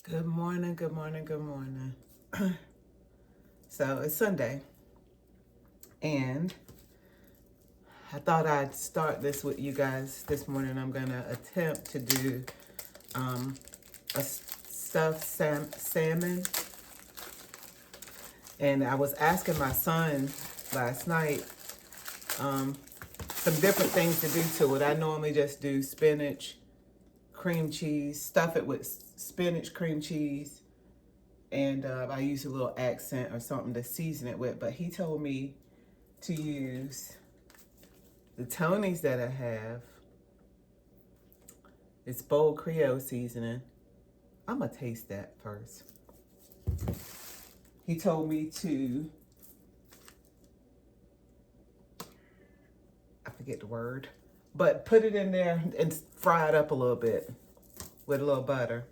Good morning, good morning, good morning. So it's Sunday, and I thought I'd start this with you guys this morning. I'm going to attempt to do um, a stuffed salmon. And I was asking my son last night some different things to do to it. I normally just do spinach, cream cheese, stuff it with spinach, cream cheese, and I use a little accent or something to season it with. But he told me to use the Tony's that I have. It's bold Creole seasoning. I'm gonna taste that first. He told me to, I forget the word, but put it in there and fry it up a little bit with a little butter.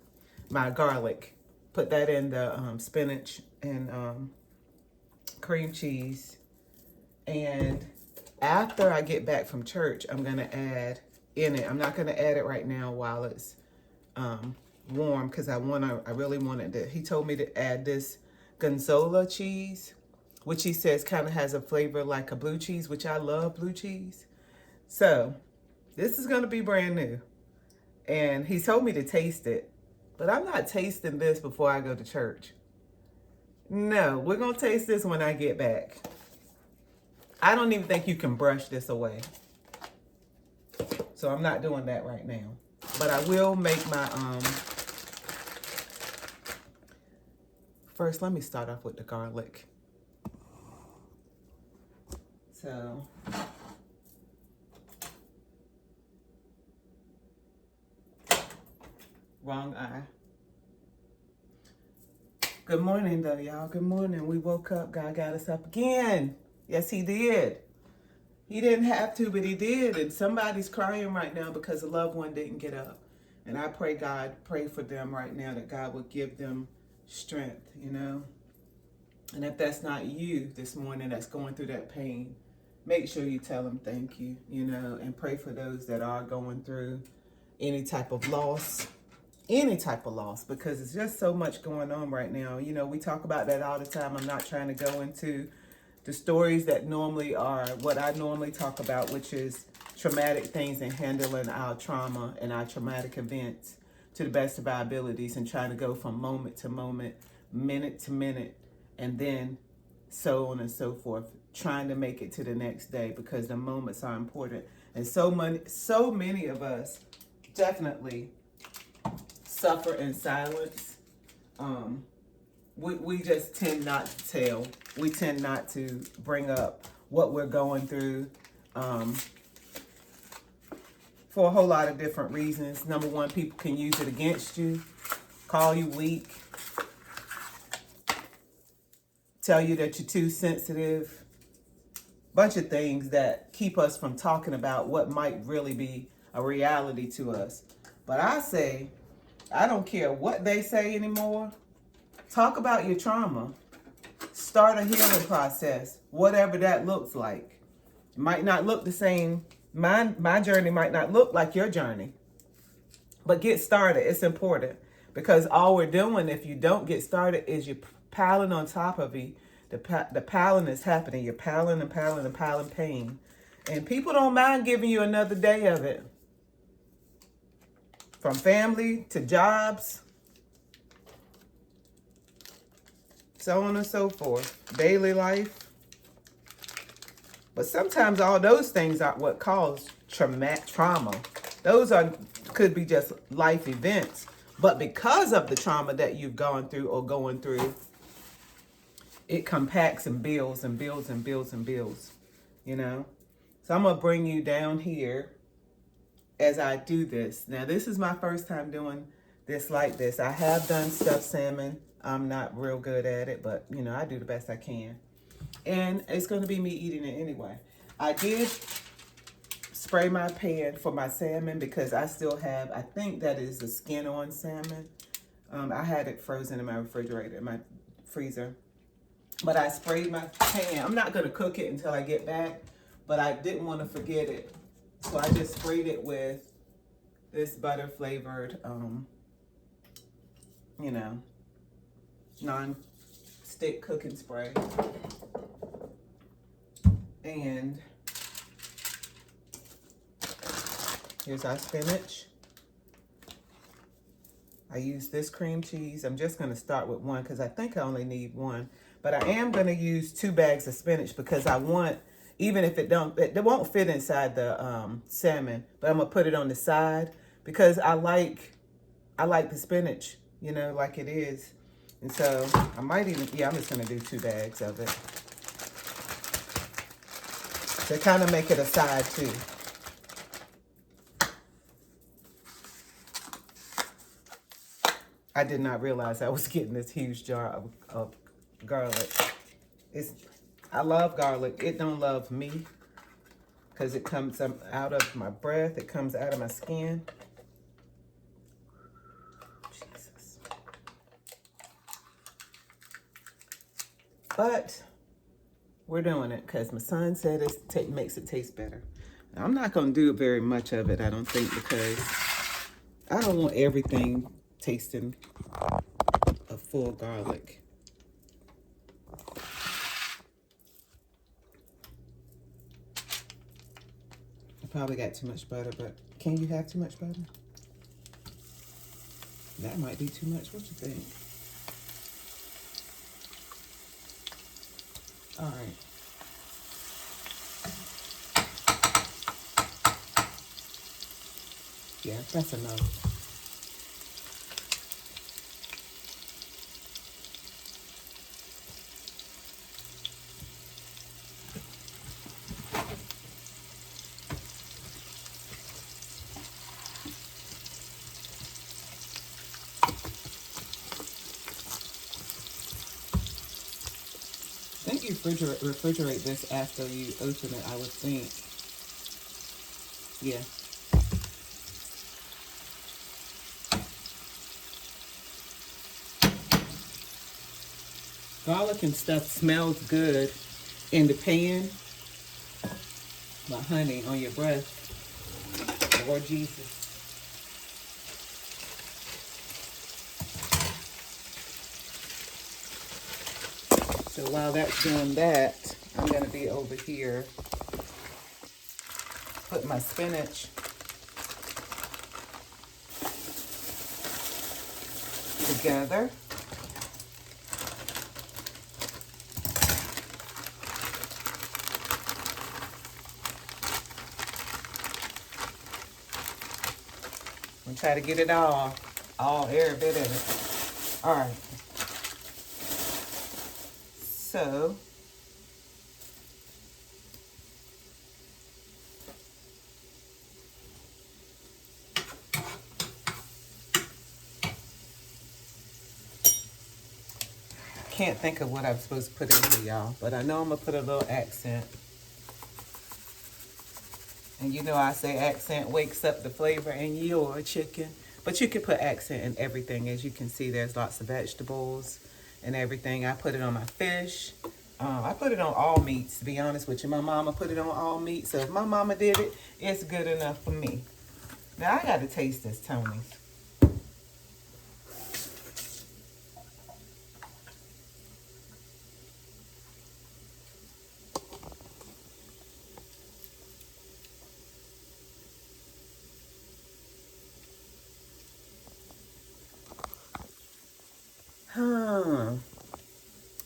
My garlic, put that in the spinach and cream cheese. And after I get back from church, I'm gonna add in it. I'm not gonna add it right now while it's warm because I really wanted to. He told me to add this Gonzola cheese, which he says kind of has a flavor like a blue cheese, which I love blue cheese. So this is gonna be brand new, and he told me to taste it, but I'm not tasting this before I go to church. No, we're gonna taste this when I get back. I don't even think you can brush this away. So I'm not doing that right now. But I will make my, first let me start off with the garlic. So, wrong eye. Good morning though, y'all. Good morning. We woke up, God got us up again. Yes, he did. He didn't have to, but he did. And somebody's crying right now because a loved one didn't get up. And I pray for them right now that God will give them strength, you know. And if that's not you this morning that's going through that pain, make sure you tell them thank you, you know, and pray for those that are going through any type of loss, because it's just so much going on right now. You know, we talk about that all the time. I'm not trying to go into the stories that normally are what I normally talk about, which is traumatic things and handling our trauma and our traumatic events to the best of our abilities and trying to go from moment to moment, minute to minute, and then so on and so forth, trying to make it to the next day because the moments are important. And so many of us definitely suffer in silence. We just tend not to tell. We tend not to bring up what we're going through for a whole lot of different reasons. Number one, people can use it against you, call you weak, tell you that you're too sensitive, bunch of things that keep us from talking about what might really be a reality to us. But I say, I don't care what they say anymore. Talk about your trauma. Start a healing process, whatever that looks like. It might not look the same. My journey might not look like your journey. But get started. It's important. Because all we're doing, if you don't get started, is you're piling on top of you. The piling is happening. You're piling and piling and piling pain. And people don't mind giving you another day of it. From family to jobs, so on and so forth, daily life. But sometimes all those things are what cause trauma. Those could be just life events. But because of the trauma that you've gone through or going through, it compacts and builds and builds and builds and builds, you know. So I'm going to bring you down here as I do this. Now, this is my first time doing this like this. I have done stuffed salmon. I'm not real good at it, but, you know, I do the best I can. And it's going to be me eating it anyway. I did spray my pan for my salmon because I still have, I think that is the skin on salmon. I had it frozen in my refrigerator, in my freezer. But I sprayed my pan. I'm not going to cook it until I get back, but I didn't want to forget it. So I just sprayed it with this butter flavored you know, non-stick cooking spray. And here's our spinach. I use this cream cheese. I'm just going to start with one because I think I only need one. But I am going to use 2 bags of spinach because I want, even if it won't fit inside the salmon, but I'm going to put it on the side because I like the spinach, you know, like it is. And so I might even, yeah, I'm just going to do 2 bags of it. To kind of make it a side too. I did not realize I was getting this huge jar of garlic. I love garlic. It don't love me because it comes out of my breath. It comes out of my skin. Jesus. But we're doing it because my son said it makes it taste better. Now, I'm not going to do very much of it, I don't think, because I don't want everything tasting of full garlic. I probably got too much butter, but can you have too much butter? That might be too much. What you think? All right. Yeah, that's enough. I think you refrigerate this after you open it, I would think. Yeah. Garlic and stuff smells good in the pan. But honey, on your breath. Lord Jesus. So while that's doing that, I'm going to be over here. Put my spinach together. I'm try to get it all every bit of it. All right. So can't think of what I'm supposed to put in here, y'all, but I know I'm gonna put a little accent. And you know I say accent wakes up the flavor in your chicken. But you can put accent in everything. As you can see, there's lots of vegetables and everything. I put it on my fish. I put it on all meats, to be honest with you. My mama put it on all meats. So if my mama did it, it's good enough for me. Now I got to taste this, Tony's.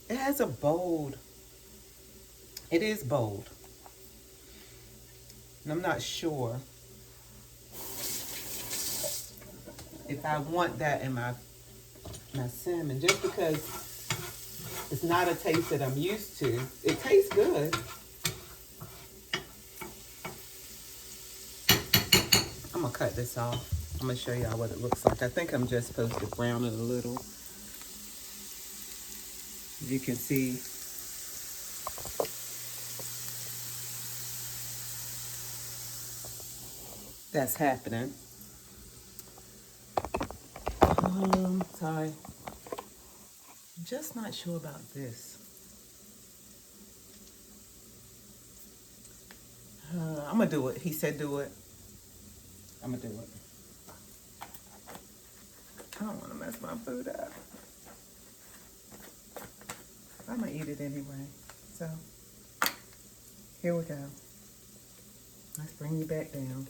It has a bold. It is bold. And I'm not sure if I want that in my salmon, just because it's not a taste that I'm used to. It tastes good. I'm gonna cut this off. I'm gonna show y'all what it looks like. I think I'm just supposed to brown it a little. You can see that's happening. Sorry. I'm just not sure about this. I'm gonna do it. He said do it. I'm gonna do it. I don't want to mess my food up. I'm going to eat it anyway. So, here we go. Let's bring you back down.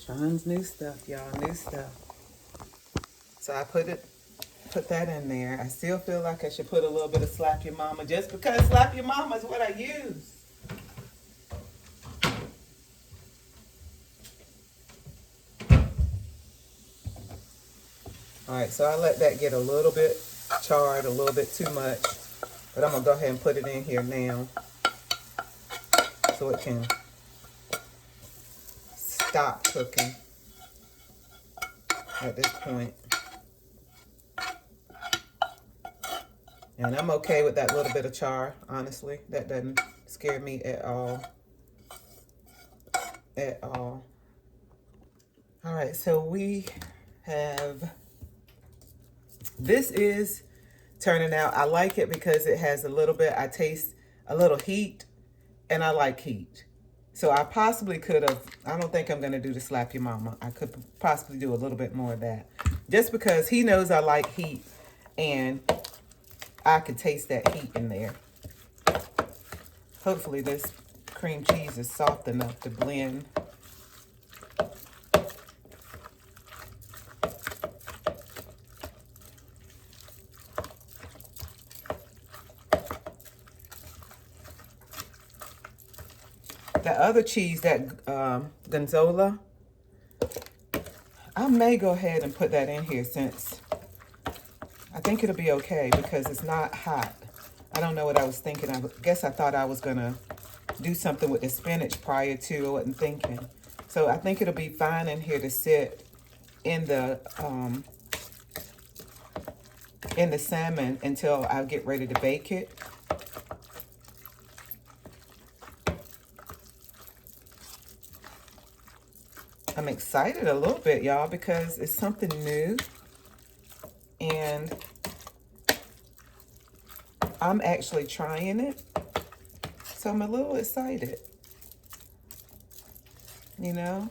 Sean's new stuff, y'all. New stuff. So I put that in there. I still feel like I should put a little bit of Slap Your Mama just because Slap Your Mama is what I use. All right, so I let that get a little bit charred, a little bit too much. But I'm going to go ahead and put it in here now so it can stop cooking at this point. And I'm okay with that little bit of char, honestly. That doesn't scare me at all. At all. All right, so we have... This is turning out, I like it because it has a little bit, I taste a little heat, and I like heat. So I possibly could have, I don't think I'm going to do the Slap Your Mama. I could possibly do a little bit more of that. Just because he knows I like heat, and I can taste that heat in there. Hopefully this cream cheese is soft enough to blend. The other cheese, that Gorgonzola, I may go ahead and put that in here since I think it'll be okay because it's not hot. I don't know what I was thinking. I guess I thought I was going to do something with the spinach prior to. I wasn't thinking. So I think it'll be fine in here to sit in the salmon until I get ready to bake it. I'm excited a little bit, y'all, because it's something new. And I'm actually trying it. So I'm a little excited. You know?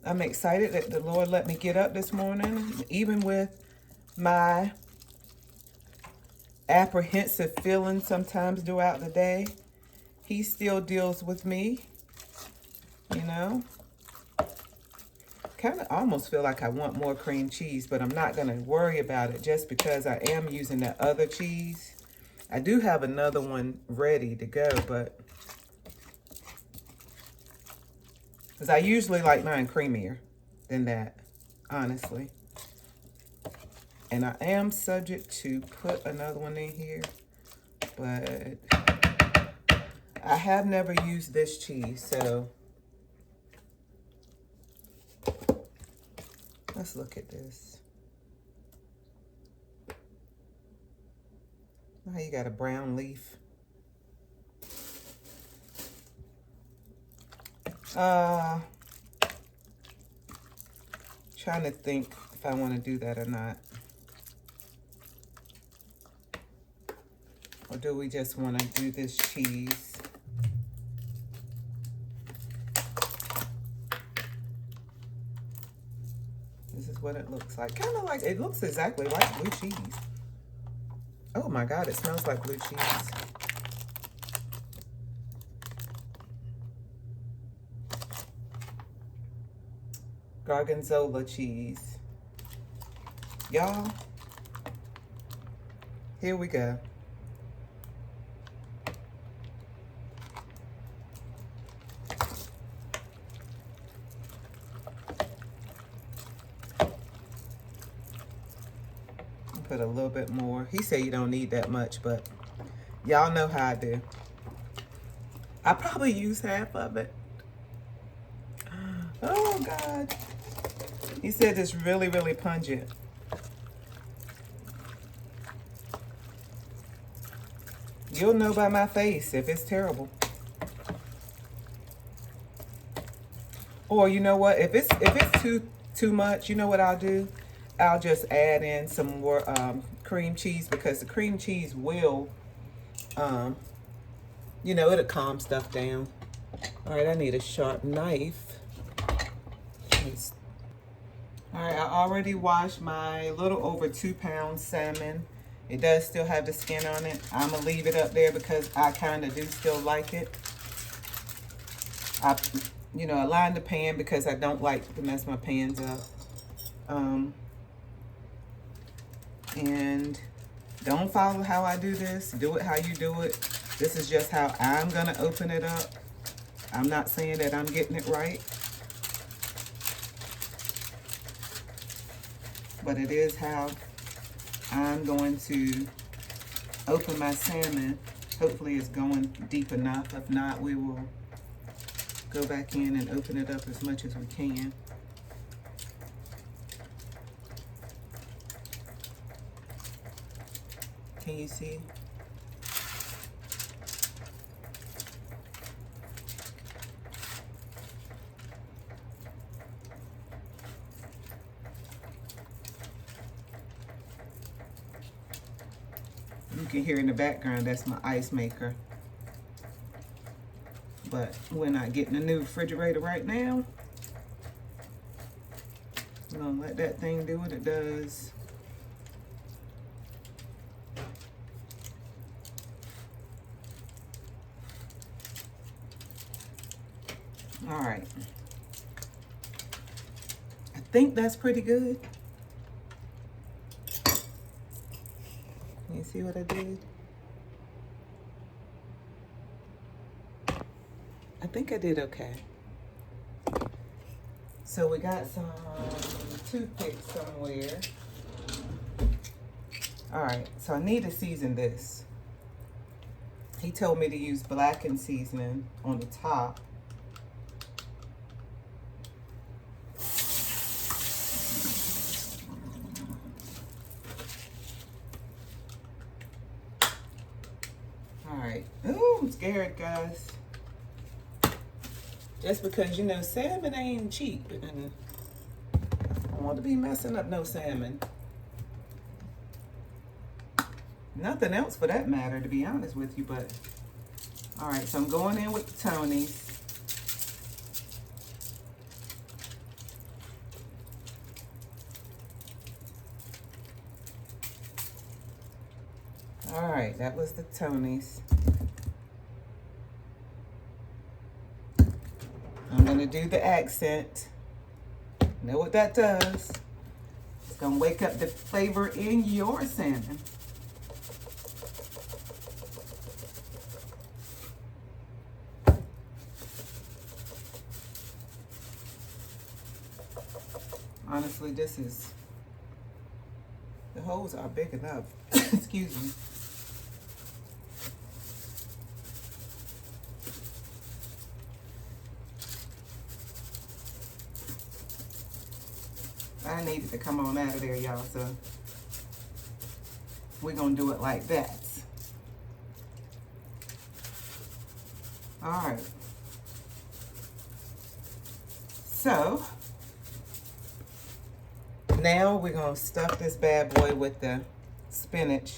I'm excited that the Lord let me get up this morning. Even with my apprehensive feelings sometimes throughout the day, He still deals with me. You know? Kind of almost feel like I want more cream cheese, but I'm not going to worry about it just because I am using that other cheese. I do have another one ready to go, but because I usually like mine creamier than that, honestly. And I am subject to put another one in here, but I have never used this cheese, so let's look at this. Now you got a brown leaf. Trying to think if I want to do that or not. Or do we just want to do this cheese? This is what it looks like. Kind of like, it looks exactly like blue cheese. Oh my God, it smells like blue cheese. Gorgonzola cheese. Y'all, here we go. Put a little bit more. He said you don't need that much, but y'all know how I do. I probably use half of it. Oh God. He said it's really, really pungent. You'll know by my face if it's terrible. Or you know what? If it's too much, you know what I'll do? I'll just add in some more cream cheese, because the cream cheese will, you know, it'll calm stuff down. All right, I need a sharp knife. Let's All right, I already washed my little over 2-pound salmon. It does still have the skin on it. I'm gonna leave it up there because I kind of do still like it. I, I line the pan because I don't like to mess my pans up. And don't follow how I do this. Do it how you do it. This is just how I'm gonna open it up. I'm not saying that I'm getting it right, but it is how I'm going to open my salmon. Hopefully it's going deep enough. If not, we will go back in and open it up as much as we can. Can you see? You can hear in the background, that's my ice maker. But we're not getting a new refrigerator right now. I'm gonna let that thing do what it does. All right. I think that's pretty good. You see what I did? I think I did okay. So we got some toothpicks somewhere. All right, so I need to season this. He told me to use blackened seasoning on the top. All right. Ooh, I'm scared, guys. Just because, salmon ain't cheap. And I don't want to be messing up no salmon. Nothing else for that matter, to be honest with you, but... All right, so I'm going in with the Tony's. All right, that was the Tony's. I'm gonna do the accent. Know what that does? It's gonna wake up the flavor in your salmon. Honestly, the holes are big enough. Excuse me. I needed to come on out of there, y'all, so we're gonna do it like that. All right. So now we're gonna stuff this bad boy with the spinach,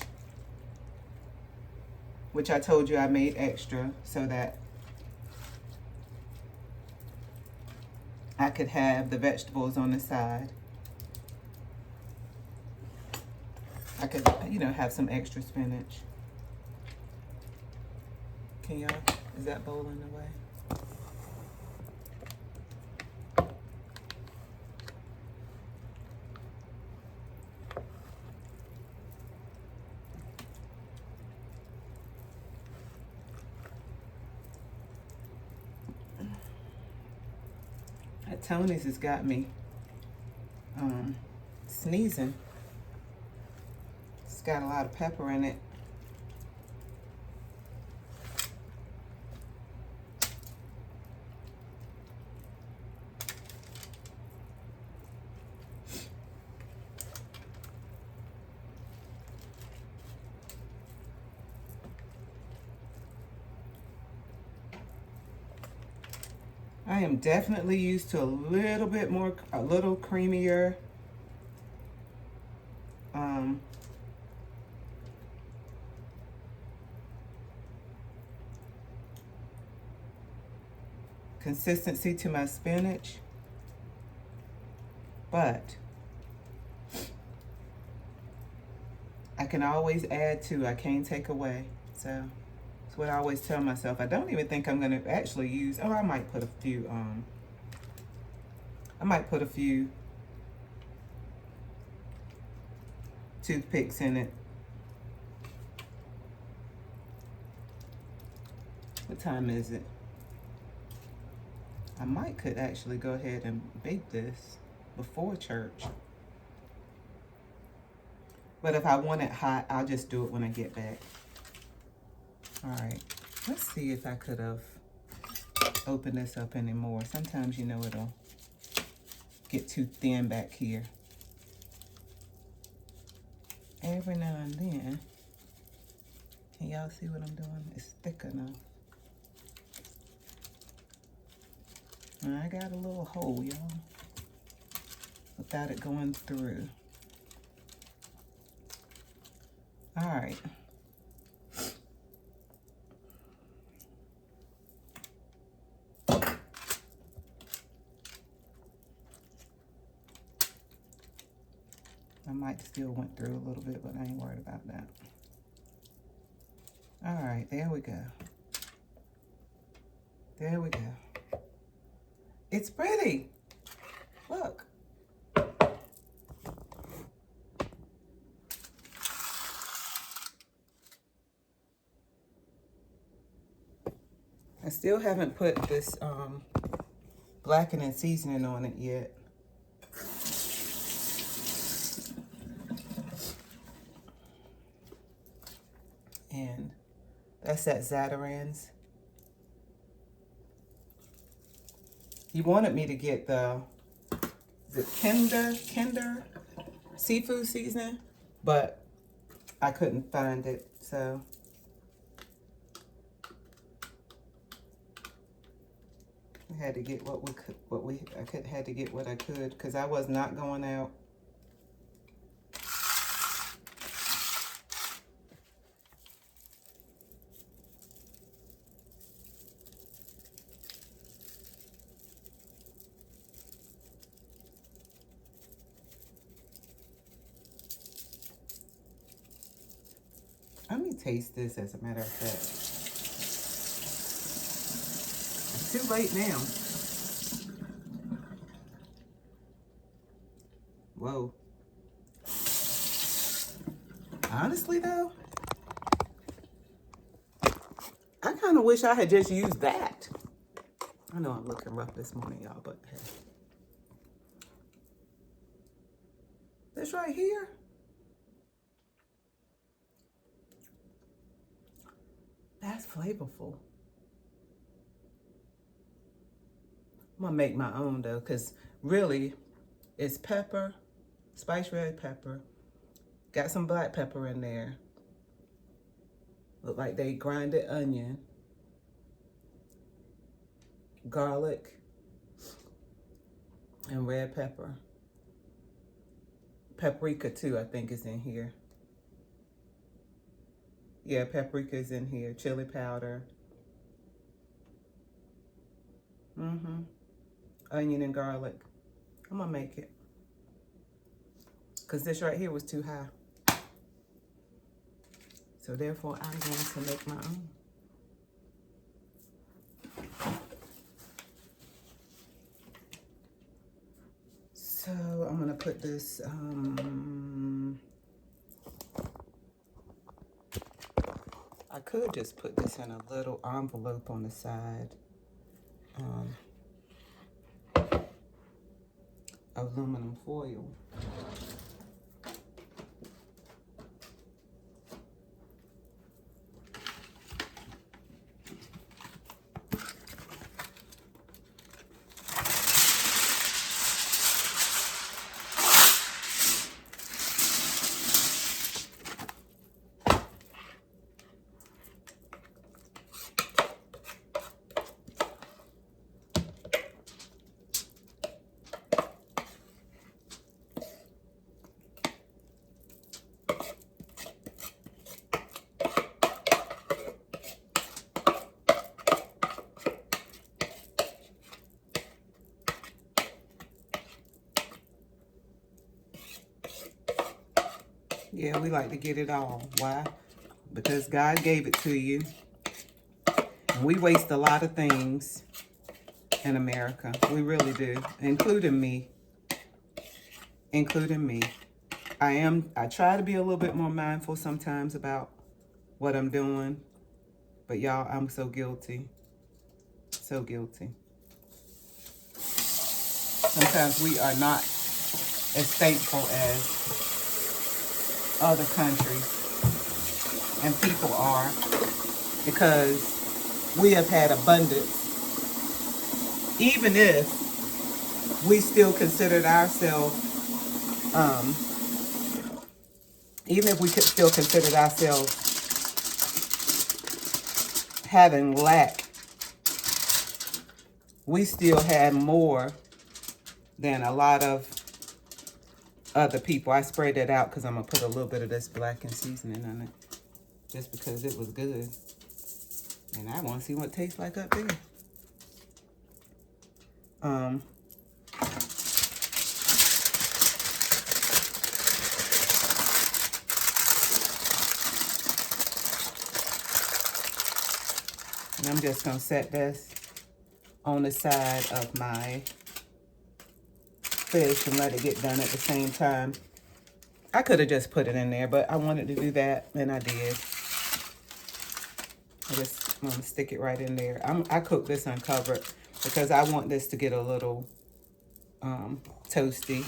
which I told you I made extra so that I could have the vegetables on the side. I could, have some extra spinach. Can y'all, is that bowl in the way? That Tony's has got me sneezing. It's got a lot of pepper in it. I am definitely used to a little creamier consistency to my spinach, but can always add to. I can't take away. So that's what I always tell myself. I don't even think I'm gonna actually use. Oh, I might put a few. I might put a few toothpicks in it. What time is it? I could actually go ahead and bake this before church. But if I want it hot, I'll just do it when I get back. All right, let's see if I could have opened this up anymore. Sometimes, you know, it'll get too thin back here. Every now and then. Can y'all see what I'm doing? It's thick enough. I got a little hole, y'all, without it going through. All right. I might still went through a little bit, but I ain't worried about that. All right, there we go. There we go. It's pretty. Look. I still haven't put this blackening seasoning on it yet. And that's at Zatarain's. He wanted me to get the Kinder seafood seasoning, but I couldn't find it, so I had to get what I could, because I was not going out. Let me taste this, as a matter of fact. It's too late now. Whoa. Honestly, though, I kind of wish I had just used that. I know I'm looking rough this morning, y'all, but hey. This right here. That's flavorful. I'm gonna make my own though, because really it's pepper, spiced red pepper, got some black pepper in there. Look like they grinded onion, garlic, and red pepper. Paprika too, I think, is in here. Yeah, paprika is in here. Chili powder. Onion and garlic. I'm gonna make it. Because this right here was too high. So therefore, I'm going to make my own. So I'm gonna put this, I could just put this in a little envelope on the side. Aluminum foil. Yeah, we like to get it all. Why? Because God gave it to you. And we waste a lot of things in America. We really do, including me. Including me. I try to be a little bit more mindful sometimes about what I'm doing. But y'all, I'm so guilty. So guilty. Sometimes we are not as thankful as other countries and people are, because we have had abundance. Even if we still considered ourselves, even if we could still considered ourselves having lack, we still had more than a lot of other people. I sprayed that out because I'm going to put a little bit of this blackened seasoning on it, just because it was good. And I want to see what it tastes like up there. And I'm just going to set this on the side of my fish and let it get done at the same time. I could have just put it in there, but I wanted to do that, and I did. I just want to stick it right in there. I cook this uncovered because I want this to get a little toasty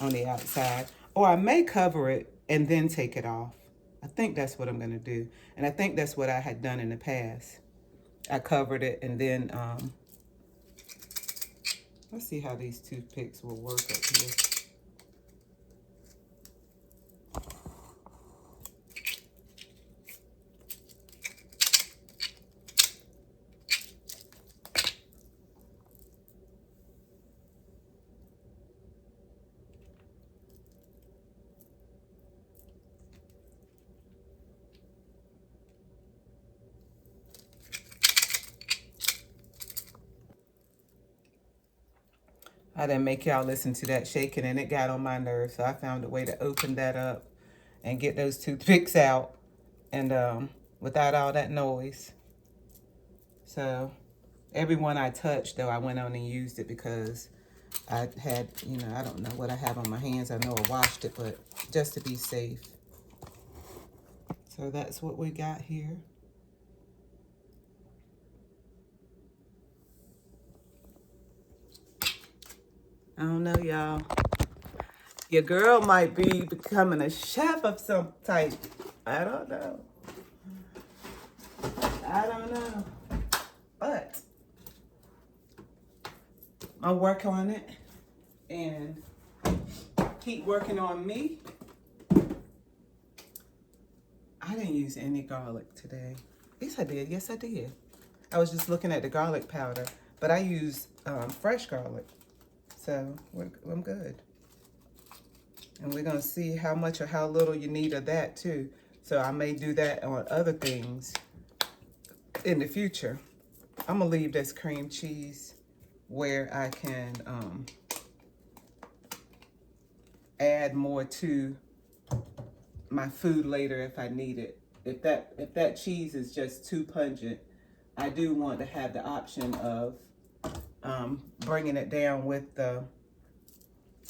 on the outside. Or I may cover it and then take it off. I think that's what I'm going to do. And I think that's what I had done in the past. I covered it and then, let's see how these toothpicks will work up here. I didn't make y'all listen to that shaking, and it got on my nerves. So I found a way to open that up and get those toothpicks out, and without all that noise. So every one I touched, though, I went on and used it because I had, I don't know what I have on my hands. I know I washed it, but just to be safe. So that's what we got here. I don't know, y'all. Your girl might be becoming a chef of some type. I don't know. I don't know. But I'll work on it and keep working on me. I didn't use any garlic today. Yes, I did. Yes, I did. I was just looking at the garlic powder, but I used fresh garlic. So I'm good. And we're going to see how much or how little you need of that too. So I may do that on other things in the future. I'm going to leave this cream cheese where I can add more to my food later if I need it. If that cheese is just too pungent, I do want to have the option of bringing it down with the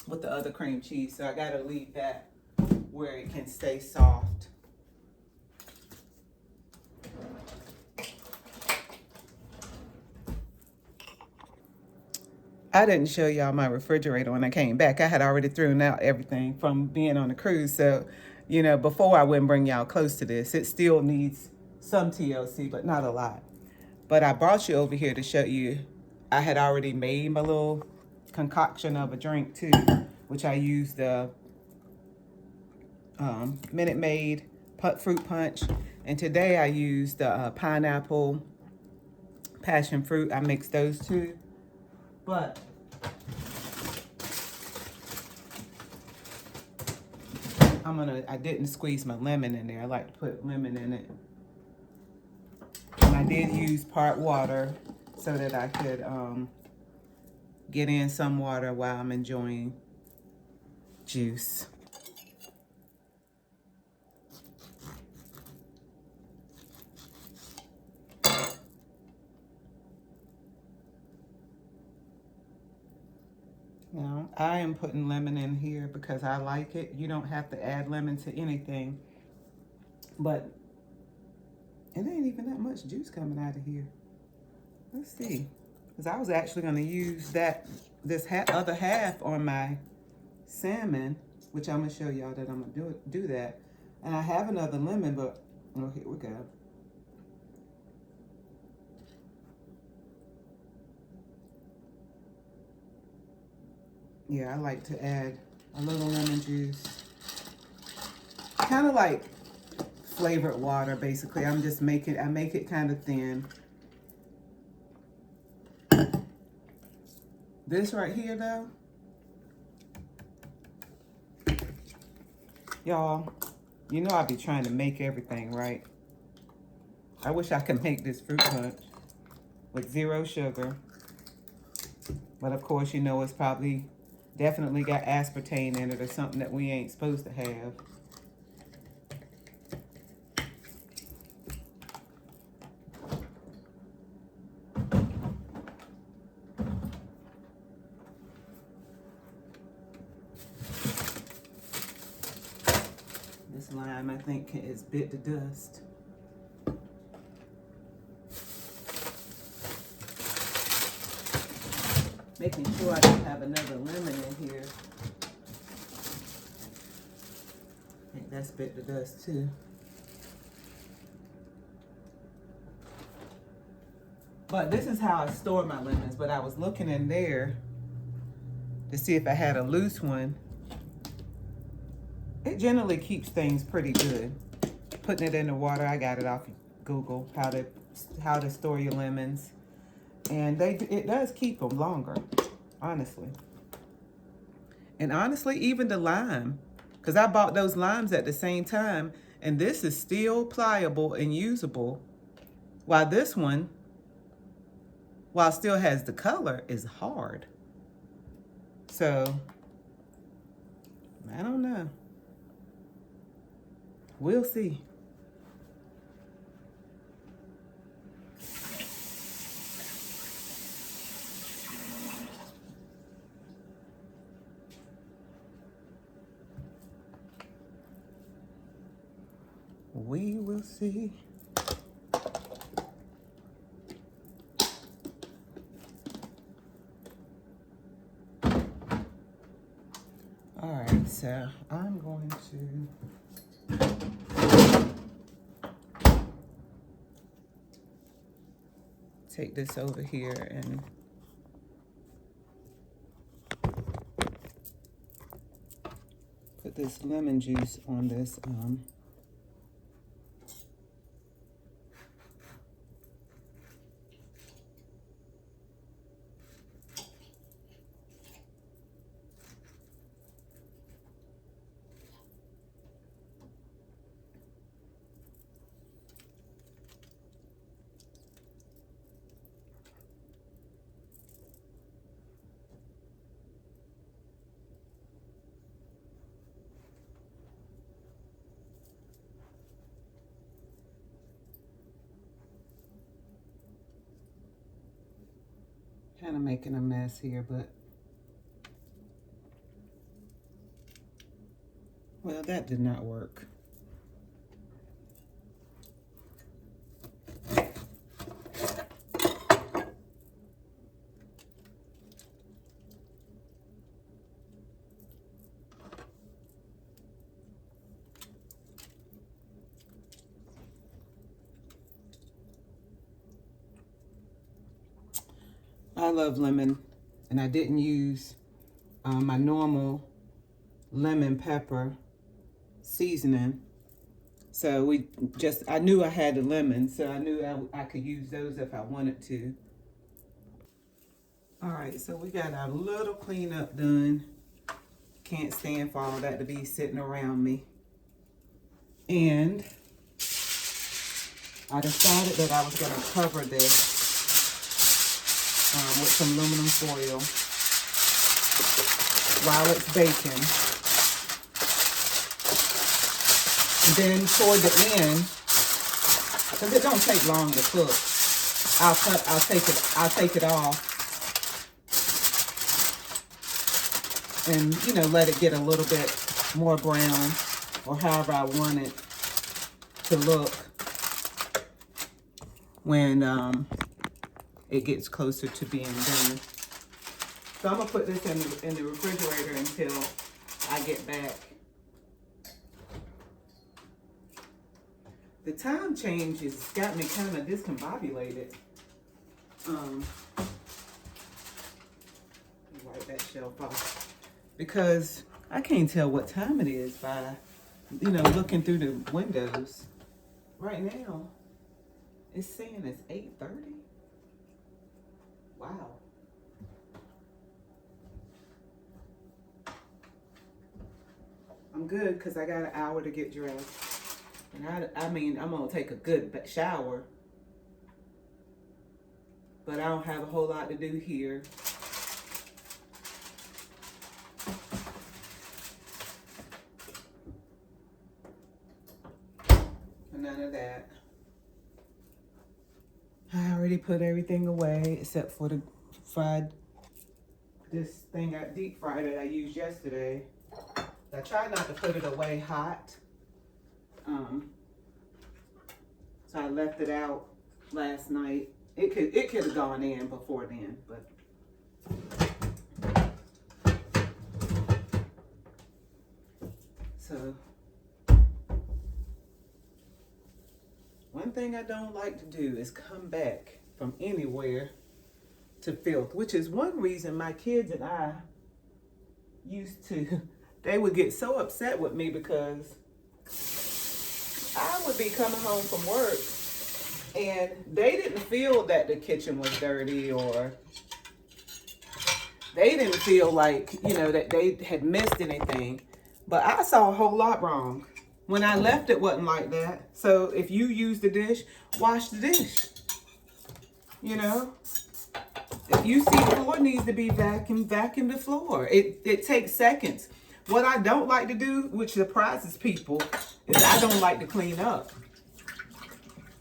other cream cheese. So I got to leave that where it can stay soft. I didn't show y'all my refrigerator when I came back. I had already thrown out everything from being on the cruise. So, before I wouldn't bring y'all close to this, it still needs some TLC, but not a lot. But I brought you over here to show you I had already made my little concoction of a drink too, which I used the Minute Maid fruit punch. And today I used the pineapple passion fruit. I mixed those two. But I didn't squeeze my lemon in there. I like to put lemon in it. And I did use part water so that I could get in some water while I'm enjoying juice. Now, I am putting lemon in here because I like it. You don't have to add lemon to anything. But it ain't even that much juice coming out of here. Let's see. Because I was actually going to use this other half on my salmon, which I'm going to show y'all that I'm going to do that. And I have another lemon, but, oh, here we go. Yeah, I like to add a little lemon juice. Kind of like flavored water, basically. I make it kind of thin. This right here, though, y'all, you know I be trying to make everything, right? I wish I could make this fruit punch with 0 sugar. But of course, you know it's probably definitely got aspartame in it or something that we ain't supposed to have. This lime, I think, is bit to dust. Making sure I don't have another lemon in here. I think that's bit to dust too. But this is how I store my lemons. But I was looking in there to see if I had a loose one. It generally keeps things pretty good. Putting it in the water, I got it off Google, how to store your lemons. And it does keep them longer, honestly. And honestly, even the lime, because I bought those limes at the same time, and this is still pliable and usable, while this one, while it still has the color, is hard. So, I don't know. We'll see. We will see. All right, so I'm going to take this over here and put this lemon juice on this kind of making a mess here, but well, that did not work. I love lemon, and I didn't use my normal lemon pepper seasoning. So I knew I had the lemon, so I knew I could use those if I wanted to. All right, so we got our little cleanup done. Can't stand for all that to be sitting around me. And I decided that I was gonna cover this with some aluminum foil while it's baking. And then toward the end, because it don't take long to cook, I'll take it off and, you know, let it get a little bit more brown or however I want it to look when it gets closer to being done. So I'm gonna put this in the refrigerator until I get back. The time change has got me kind of discombobulated. Wipe that shelf off because I can't tell what time it is by, you know, looking through the windows. Right now, it's saying it's 8:30. Wow. I'm good because I got an hour to get dressed. And I mean, I'm going to take a good shower. But I don't have a whole lot to do here. None of that. I already put everything away except for the this thing I deep fried that I used yesterday. I tried not to put it away hot. So I left it out last night. It could have gone in before then, but so one thing I don't like to do is come back from anywhere to filth, which is one reason my kids and I used to, they would get so upset with me because I would be coming home from work and they didn't feel that the kitchen was dirty, or they didn't feel like, you know, that they had missed anything. But I saw a whole lot wrong. When I left, it wasn't like that. So if you use the dish, wash the dish. You know? If you see the floor needs to be vacuumed, vacuum the floor. It takes seconds. What I don't like to do, which surprises people, is I don't like to clean up.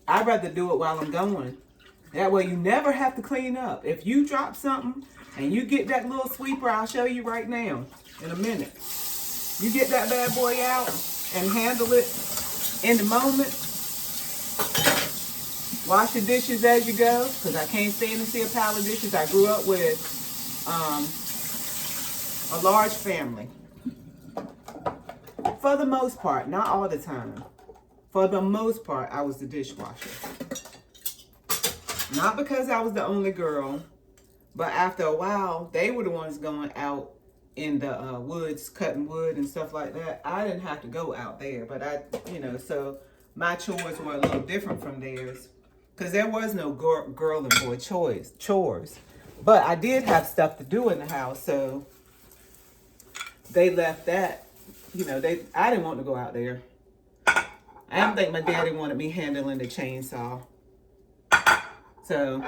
I'd rather do it while I'm going. That way you never have to clean up. If you drop something and you get that little sweeper, I'll show you right now in a minute. You get that bad boy out and handle it in the moment. Wash your dishes as you go, because I can't stand to see a pile of dishes. I grew up with a large family. For the most part, not all the time. For the most part, I was the dishwasher. Not because I was the only girl, but after a while, they were the ones going out in the woods, cutting wood and stuff like that. I didn't have to go out there, but I, you know, so my chores were a little different from theirs because there was no girl and boy chores. But I did have stuff to do in the house, so they left that, you know, I didn't want to go out there. I don't think my daddy wanted me handling the chainsaw. So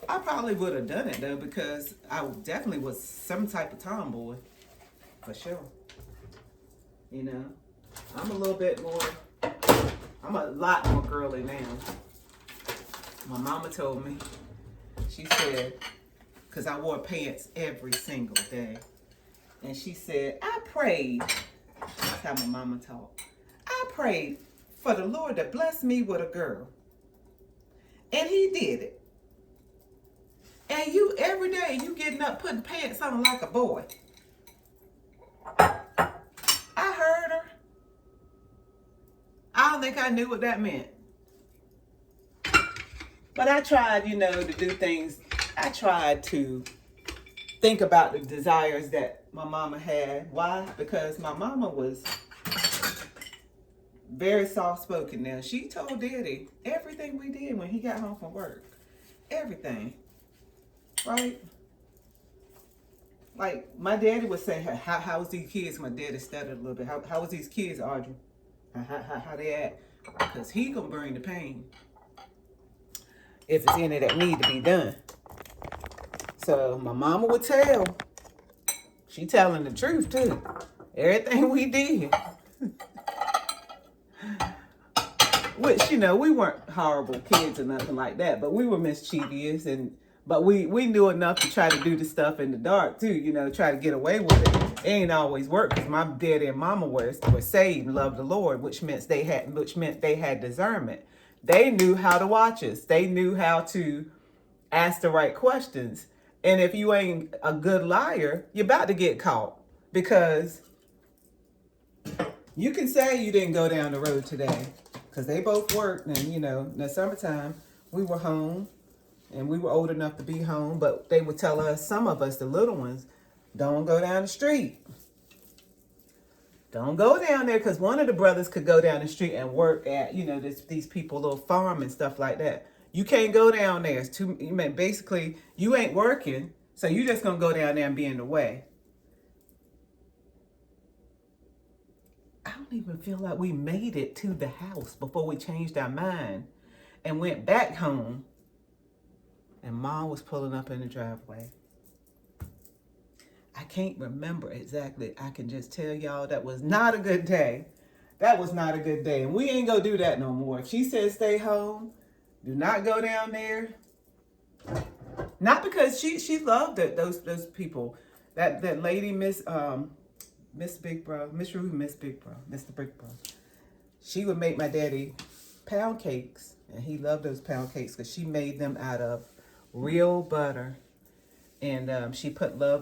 I probably would have done it though, because I definitely was some type of tomboy, for sure. You know, I'm a little bit more, I'm a lot more girly now. My mama told me, she said, because I wore pants every single day. And she said, I prayed, that's how my mama talked. I prayed for the Lord to bless me with a girl. And he did it. And you, every day, you getting up, putting pants on like a boy. I heard her. I don't think I knew what that meant. But I tried, you know, to do things. I tried to think about the desires that my mama had. Why? Because my mama was very soft-spoken now. She told Daddy everything we did when he got home from work. Everything. Right? Like, my daddy would say, how was these kids? My daddy stuttered a little bit. How was these kids, Audrey? How they act? Because he gonna bring the pain if it's any that need to be done. So my mama would tell. She telling the truth too. Everything we did. Which, you know, we weren't horrible kids or nothing like that, but we were mischievous, and But we knew enough to try to do the stuff in the dark too, you know, try to get away with it. It ain't always work because my daddy and mama were saved and loved the Lord, which meant they had discernment. They knew how to watch us. They knew how to ask the right questions. And if you ain't a good liar, you're about to get caught, because you can say you didn't go down the road today because they both worked. And, you know, in the summertime, we were home and we were old enough to be home. But they would tell us, some of us, the little ones, don't go down the street. Don't go down there, because one of the brothers could go down the street and work at, you know, these people, little farm and stuff like that. You can't go down there. It's too, you mean, basically, you ain't working, so you just going to go down there and be in the way. I don't even feel like we made it to the house before we changed our mind and went back home. And Mom was pulling up in the driveway. I can't remember exactly. I can just tell y'all that was not a good day. That was not a good day. And we ain't gonna do that no more. If she said stay home, do not go down there. Not because she loved it, those people. That lady, Miss Big Bro, Miss Ruby, Miss Big Bro, Mr. Big Bro. She would make my daddy pound cakes. And he loved those pound cakes because she made them out of real butter. And she put love